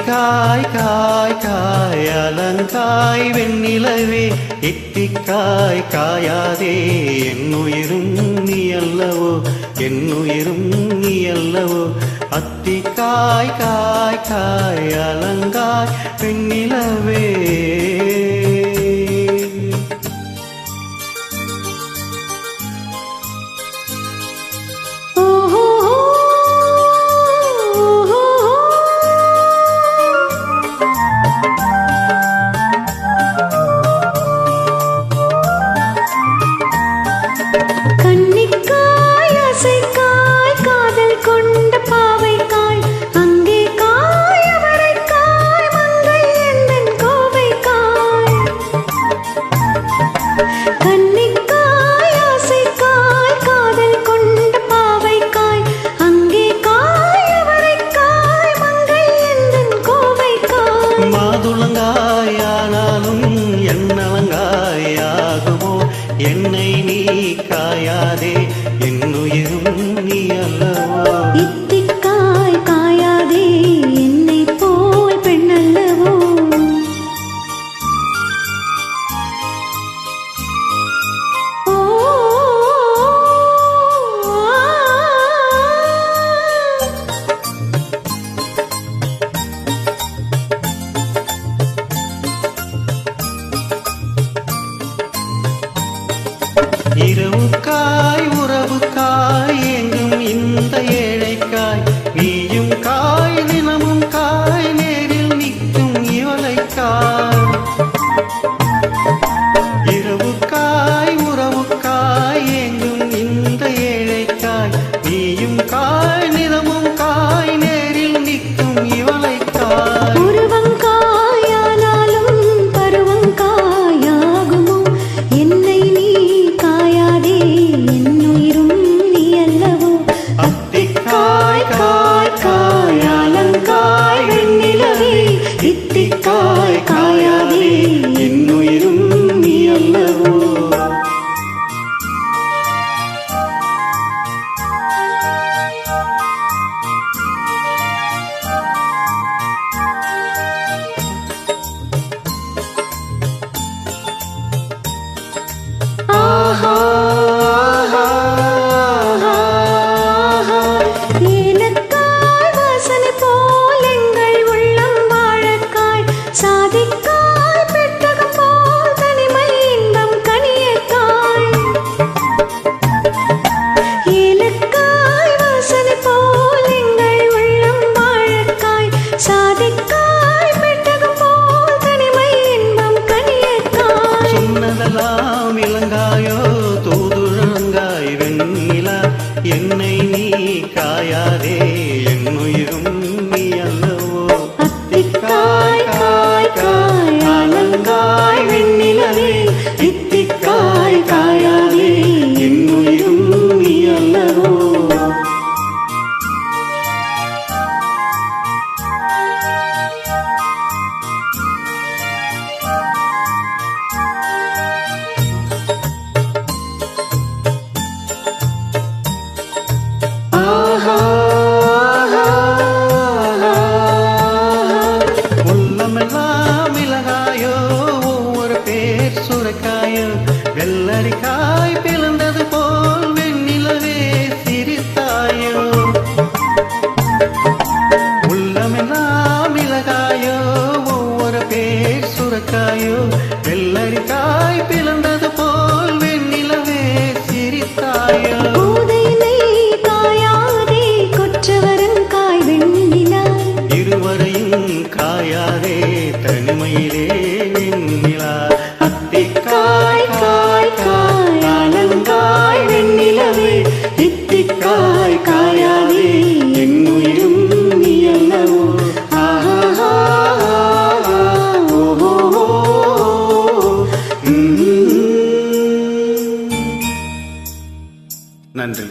இத்திக்காய் காய் காய் அலங்காய் வெண்ணிலவே இத்திக்காய் காயாதே என்னுயிரும் நீ அல்லவோ என்னுயிரும் நீ அல்லவோ அத்திக்காய் காய் காய் அலங்காய் வெண்ணிலவே என்னை நீ காயாதே என்னுயிரும் நீ அல்லவோ இத்திக்காய் காயாதே என்னை போல் பெண் அல்லவோ இரவுக்காய் உறவுக்காய் எங்கும் இந்த ஏழைக்காய் நீயும் காய் தினமும் காய் நேரில் நிற்கும் இவளைக்காய் இரவுக்காய் உறவுக்காய் எங்கும் இந்த ஏழைக்காய் நீயும் காய் தினமும் காய் நேரில் நிற்கும் இவளைக்காய் உருவங்காயானாலும் பருவங்காயாகுமோ என்னை நீ காயாதே என்னுயிரும் நீ அல்லவோ அத்திக்காய் காய் காய் அலங்காய் வெண்ணிலவே இத்திக்காய் காயாதே என்னுயிரும் நீ அல்லவோ ஏலக்காய் வாசனை போல் எங்கள் உள்ளம் வாழக்காய் சாதிக்காய் பெட்டகம் போல் தனிமை இன்பம் கனியக்காய் ஏலக்காய் வாசனை போல் எங்கள் உள்ளம் வாழக்காய் சாதிக்காய் பெட்டகம் போல் தனிமை இன்பம் கனியக்காய் சொன்னதெல்லாம் இளங்காயோ தூதுழங்காய் வெண்ணிலா என்னை நீ காயாதே என்னுயிரும் நீ அல்லவோ அத்திக்காய் காய் காய் அலங்காய் வெண்ணிலவே இத்திக்காய் காயாதே என்னுயிரும் நீ அல்லவோ உள்ளமெல்லாம் இலகாயோ ஒவ்வொரு பேர் சுரைக்காயோ வெள்ளரிக்காய் பிளந்தது போல் வெண்ணிலவே சிரித்தாயோ உள்ளமெல்லாம் இலகாயோ ஒவ்வொரு பேர் சுரைக்காயோ வெள்ளரிக்காய் பிளந்தது போல் வெண்ணிலவே சிரித்தாயோ இருவரையும் காயாதே தனிமையிலே வெண்ணிலா அத்திக்காய் காய் காய் அலங்காய் வெண்ணிலவே இத்திக்காய் காயாதே என்னுயிரும் நீ அல்லவோ நன்றி.